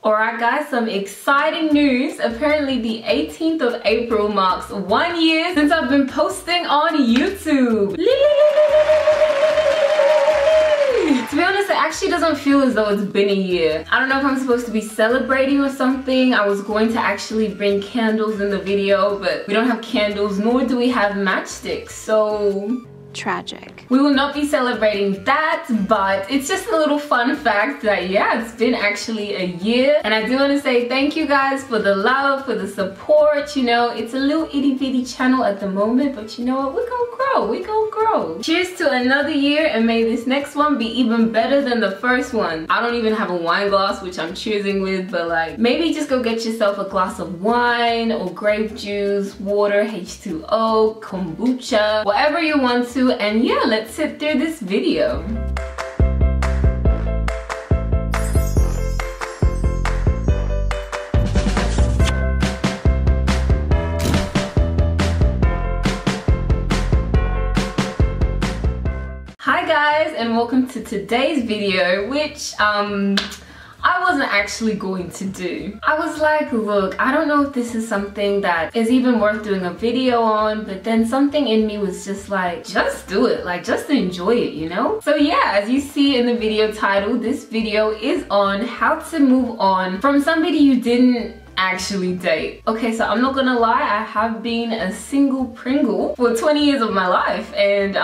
Alright guys, some exciting news. Apparently the 18th of April marks 1 year since I've been posting on YouTube. To be honest, it actually doesn't feel as though it's been a year. I don't know if I'm supposed to be celebrating or something. I was going to actually bring candles in the video, but we don't have candles, nor do we have matchsticks, so... tragic. We will not be celebrating that, but it's just a little fun fact that yeah, it's been actually a year. And I do want to say thank you guys for the love, for the support. You know, it's a little itty bitty channel at the moment, but you know what, we're gonna grow, we're gonna grow. Cheers to another year, and may this next one be even better than the first one. I don't even have a wine glass, which I'm cheersing with, but like maybe just go get yourself a glass of wine or grape juice, water, H2O, kombucha, whatever you want to. And yeah, let's sit through this video. Hi guys, and welcome to today's video, which I wasn't actually going to do. I was like, look, I don't know if this is something that is even worth doing a video on, but then something in me was just like, just do it, like just enjoy it, you know? So yeah, as you see in the video title, this video is on how to move on from somebody you didn't actually date. Okay, so I'm not gonna lie, I have been a single Pringle for 20 years of my life, and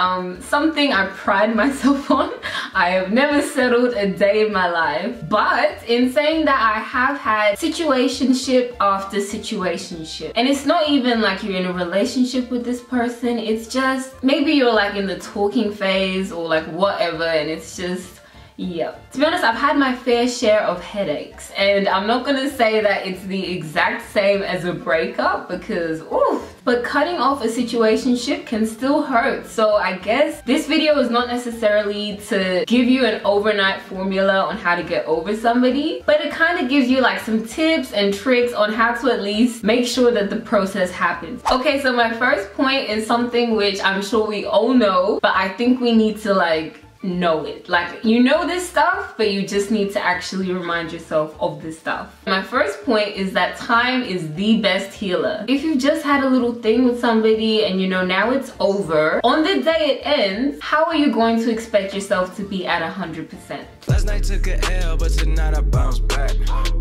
something I pride myself on. I have never settled a day in my life, but in saying that, I have had situationship after situationship, and it's not even like you're in a relationship with this person, it's just maybe you're like in the talking phase or like whatever, and it's just, yeah. To be honest, I've had my fair share of headaches, and I'm not gonna say that it's the exact same as a breakup because oof, but cutting off a situationship can still hurt. So I guess this video is not necessarily to give you an overnight formula on how to get over somebody, but it kind of gives you like some tips and tricks on how to at least make sure that the process happens. Okay, so my first point is something which I'm sure we all know, but I think we need to like know it. Like, you know this stuff, but you just need to actually remind yourself of this stuff. My first point is that time is the best healer. If you just had a little thing with somebody and you know now it's over, on the day it ends, how are you going to expect yourself to be at 100%? Last night took a L, but tonight I bounce back.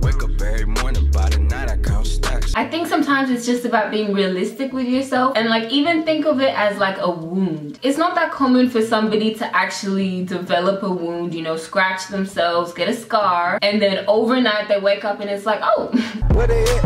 Wake up every morning, by the night I count stacks. I think sometimes it's just about being realistic with yourself, and like even think of it as like a wound. It's not that common for somebody to actually develop a wound, you know, scratch themselves, get a scar, and then overnight they wake up and it's like, oh,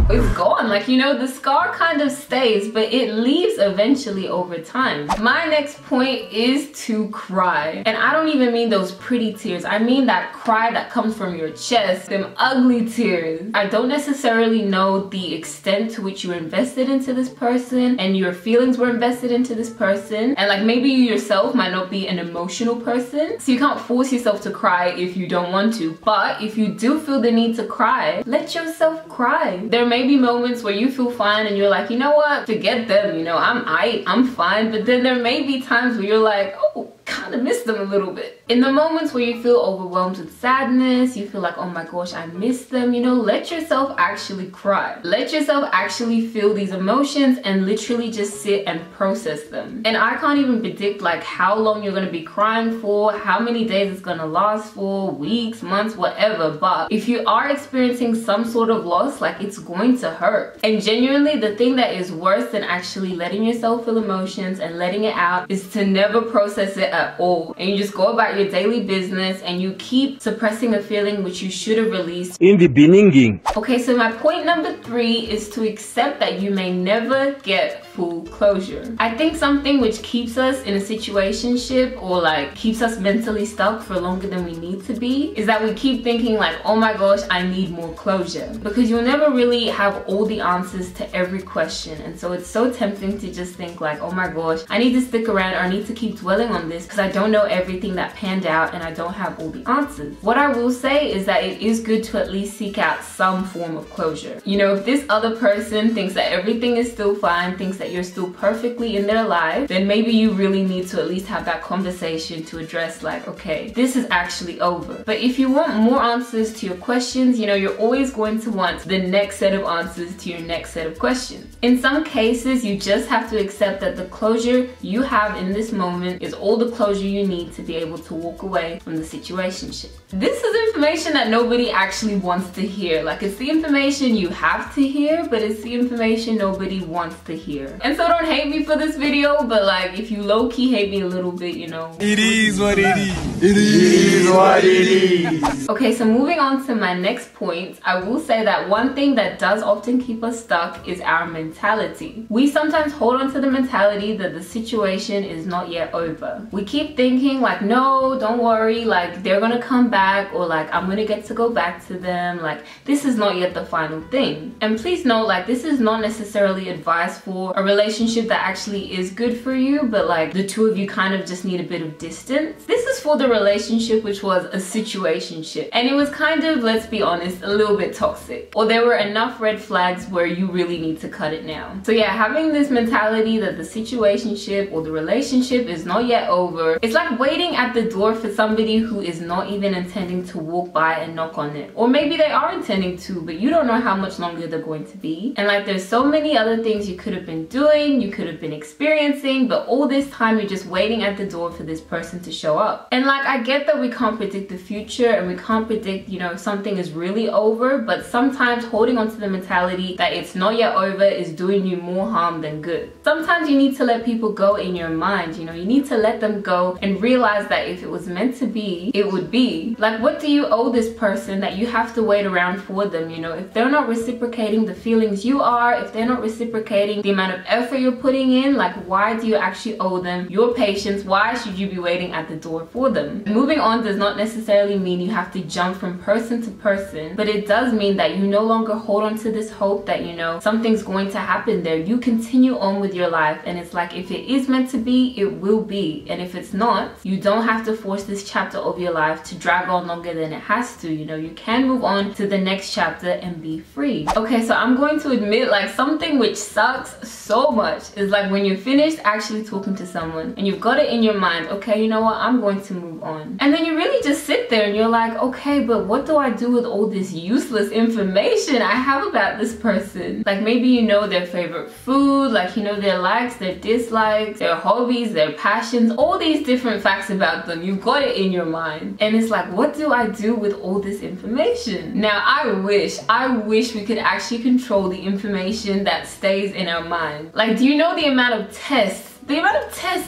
it's gone. Like, you know, the scar kind of stays, but it leaves eventually over time. My next point is to cry. And I don't even mean those pretty tears. I mean that cry that comes from your chest, them ugly tears. I don't necessarily know the extent to which you invested into this person and your feelings were invested into this person. And like maybe you yourself might not be an emotional person, so you can't force yourself to cry if you don't want to. But if you do feel the need to cry, let yourself cry. There may be moments where you feel fine and you're like, you know what, forget them, you know, I'm fine. But then there may be times where you're like, oh, kind of miss them a little bit. In the moments where you feel overwhelmed with sadness, you feel like, oh my gosh, I miss them, you know, let yourself actually cry. Let yourself actually feel these emotions and literally just sit and process them. And I can't even predict like how long you're gonna be crying for, how many days it's gonna last for, weeks, months, whatever. But if you are experiencing some sort of loss, like it's going to hurt. And genuinely, the thing that is worse than actually letting yourself feel emotions and letting it out is to never process it at all, and you just go about your daily business and you keep suppressing a feeling which you should have released in the beginning. Okay, so my point number 3 is to accept that you may never get full closure. I think something which keeps us in a situationship or like keeps us mentally stuck for longer than we need to be is that we keep thinking like, oh my gosh, I need more closure, because you'll never really have all the answers to every question. And so it's so tempting to just think like, oh my gosh, I need to stick around, or I need to keep dwelling on this because I don't know everything that panned out and I don't have all the answers. What I will say is that it is good to at least seek out some form of closure. You know, if this other person thinks that everything is still fine, thinks that you're still perfectly in their life, then maybe you really need to at least have that conversation to address like, okay, this is actually over. But if you want more answers to your questions, you know, you're always going to want the next set of answers to your next set of questions. In some cases, you just have to accept that the closure you have in this moment is all the closure you need to be able to walk away from the situationship. This is information that nobody actually wants to hear. Like, it's the information you have to hear, but it's the information nobody wants to hear. And so don't hate me for this video, but like, if you low-key hate me a little bit, you know, it is what it is. It is what it is. Okay, so moving on to my next point, I will say that one thing that does often keep us stuck is our mentality. We sometimes hold on to the mentality that the situation is not yet over. We keep thinking like, no, don't worry, like they're gonna come back, or like I'm gonna get to go back to them, like this is not yet the final thing. And please note, like this is not necessarily advice for a relationship that actually is good for you, but like the two of you kind of just need a bit of distance. This is for the relationship which was a situationship, and it was kind of, let's be honest, a little bit toxic, or there were enough red flags where you really need to cut it now. So yeah, having this mentality that the situationship or the relationship is not yet over, it's like waiting at the door for somebody who is not even intending to walk by and knock on it. Or maybe they are intending to, but you don't know how much longer they're going to be. And like there's so many other things you could have been doing, you could have been experiencing, but all this time you're just waiting at the door for this person to show up. And like, I get that we can't predict the future and we can't predict, you know, if something is really over, but sometimes holding on to the mentality that it's not yet over is doing you more harm than good. Sometimes you need to let people go in your mind, you know, you need to let them go and realize that if it was meant to be, it would be. Like, what do you owe this person that you have to wait around for them? You know, if they're not reciprocating the feelings you are, if they're not reciprocating the amount of effort you're putting in, like why do you actually owe them your patience? Why should you be waiting at the door for them? Moving on does not necessarily mean you have to jump from person to person, but it does mean that you no longer hold on to this hope that, you know, something's going to happen there. You continue on with your life, and it's like, if it is meant to be, it will be. And if it's not, you don't have to force this chapter of your life to drag on longer than it has to. You know, you can move on to the next chapter and be free. Okay, so I'm going to admit, like, something which sucks so much is like when you're finished actually talking to someone and you've got it in your mind, okay, you know what, I'm going to move on. And then you really just sit there and you're like, okay, but what do I do with all this useless information I have about this person? Like, maybe you know their favorite food, like you know their likes, their dislikes, their hobbies, their passions, all these different facts about them. You've got it in your mind. And it's like, what do I do with all this information? Now, I wish we could actually control the information that stays in our mind. Like, do you know the amount of tests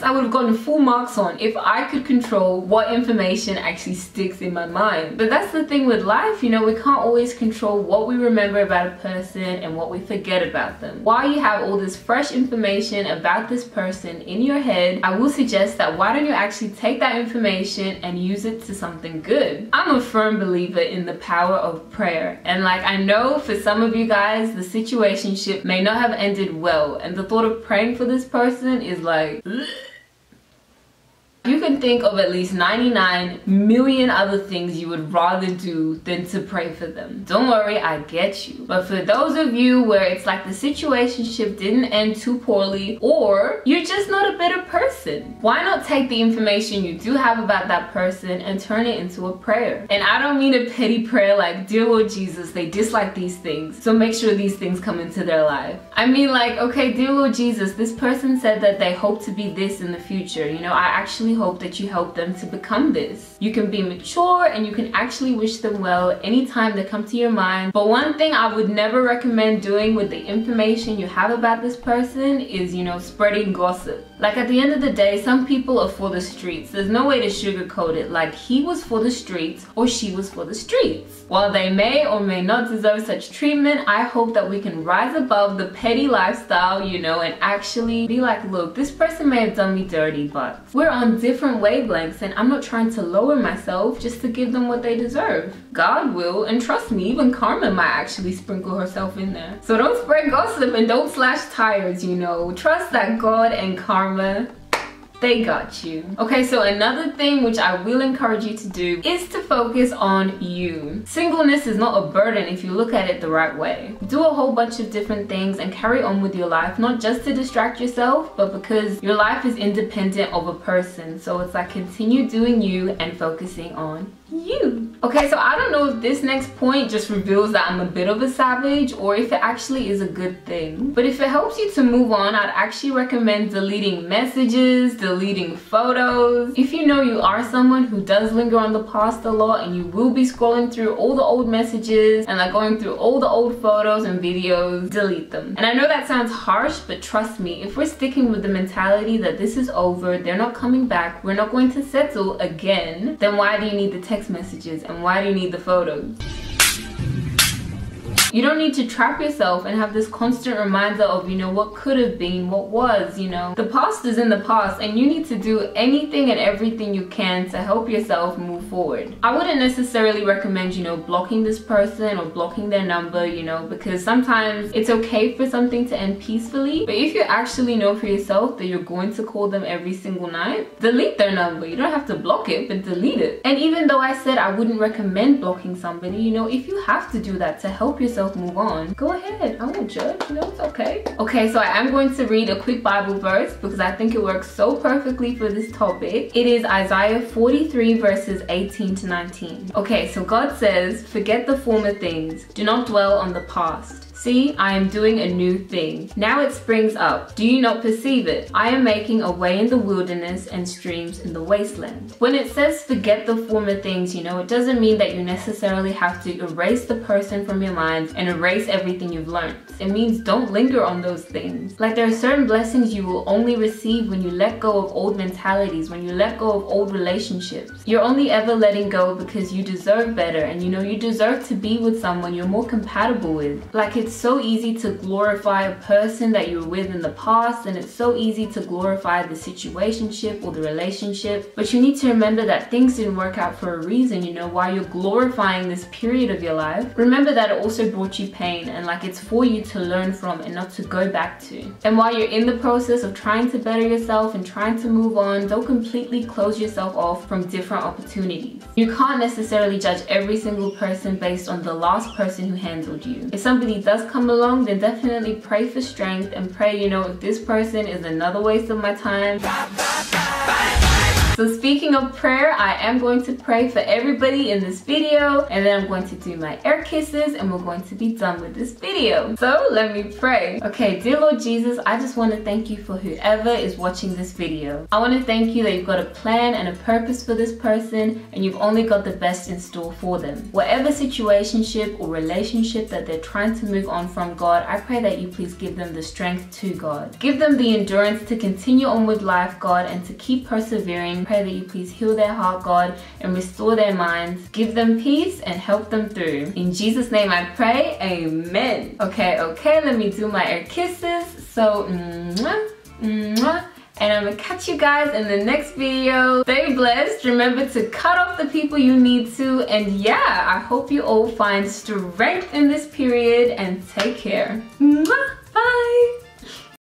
I would have gotten full marks on if I could control what information actually sticks in my mind? But that's the thing with life, you know, we can't always control what we remember about a person and what we forget about them. While you have all this fresh information about this person in your head, I will suggest that why don't you actually take that information and use it to something good? I'm a firm believer in the power of prayer, and like, I know for some of you guys the situationship may not have ended well, and the thought of praying for this person is like, you can think of at least 99 million other things you would rather do than to pray for them. Don't worry, I get you. But for those of you where it's like the situationship didn't end too poorly, or you're just not a better person, why not take the information you do have about that person and turn it into a prayer? And I don't mean a petty prayer like, dear Lord Jesus, they dislike these things, so make sure these things come into their life. I mean like, okay, dear Lord Jesus, this person said that they hope to be this in the future. You know, I actually hope that you help them to become this. You can be mature and you can actually wish them well anytime they come to your mind. But one thing I would never recommend doing with the information you have about this person is, you know, spreading gossip. Like, at the end of the day, some people are for the streets. There's no way to sugarcoat it. Like, he was for the streets or she was for the streets. While they may or may not deserve such treatment, I hope that we can rise above the petty lifestyle, you know, and actually be like, look, this person may have done me dirty, but we're on different wavelengths, and I'm not trying to lower myself just to give them what they deserve. God will, and trust me, even karma might actually sprinkle herself in there. So don't spread gossip and don't slash tires, you know. Trust that God and karma, They got you. Okay, so another thing which I will encourage you to do is to focus on you. Singleness is not a burden if you look at it the right way. Do a whole bunch of different things and carry on with your life, not just to distract yourself, but because your life is independent of a person. So it's like continue doing you and focusing on you. Okay, so I don't know if this next point just reveals that I'm a bit of a savage or if it actually is a good thing. But if it helps you to move on, I'd actually recommend deleting messages, deleting photos. If you know you are someone who does linger on the past a lot and you will be scrolling through all the old messages and like going through all the old photos and videos, delete them. And I know that sounds harsh, but trust me, if we're sticking with the mentality that this is over, they're not coming back, we're not going to settle again, then why do you need the text messages and why do you need the photos? You don't need to trap yourself and have this constant reminder of, you know, what could have been, what was, you know. The past is in the past and you need to do anything and everything you can to help yourself move forward. I wouldn't necessarily recommend, you know, blocking this person or blocking their number, you know, because sometimes it's okay for something to end peacefully. But if you actually know for yourself that you're going to call them every single night, delete their number. You don't have to block it, but delete it. And even though I said I wouldn't recommend blocking somebody, you know, if you have to do that to help yourself move on, go ahead. I won't judge, you know, it's okay. Okay, so I am going to read a quick Bible verse because I think it works so perfectly for this topic. It is Isaiah 43 verses 18 to 19. Okay, so God says, "Forget the former things. Do not dwell on the past. See, I am doing a new thing. Now it springs up. Do you not perceive it? I am making a way in the wilderness and streams in the wasteland." When it says forget the former things, you know, it doesn't mean that you necessarily have to erase the person from your mind and erase everything you've learned. It means don't linger on those things. Like there are certain blessings you will only receive when you let go of old mentalities, when you let go of old relationships. You're only ever letting go because you deserve better and you know you deserve to be with someone you're more compatible with. Like it's so easy to glorify a person that you were with in the past, and it's so easy to glorify the situationship or the relationship, but you need to remember that things didn't work out for a reason. You know, while you're glorifying this period of your life, remember that it also brought you pain and like it's for you to learn from and not to go back to. And while you're in the process of trying to better yourself and trying to move on, don't completely close yourself off from different opportunities. You can't necessarily judge every single person based on the last person who handled you. If somebody does come along, then definitely pray for strength and pray, you know, if this person is another waste of my time. So speaking of prayer, I am going to pray for everybody in this video, and then I'm going to do my air kisses and we're going to be done with this video. So let me pray. Okay, dear Lord Jesus, I just want to thank you for whoever is watching this video. I want to thank you that you've got a plan and a purpose for this person and you've only got the best in store for them. Whatever situationship or relationship that they're trying to move on from, God, I pray that you please give them the strength to, God. Give them the endurance to continue on with life, God, and to keep persevering. Pray that you please heal their heart, God, and restore their minds. Give them peace and help them through. In Jesus' name I pray, amen. Okay, let me do my air kisses. So, mwah, mwah. And I'm gonna catch you guys in the next video. Stay blessed. Remember to cut off the people you need to. And yeah, I hope you all find strength in this period and take care. Mwah.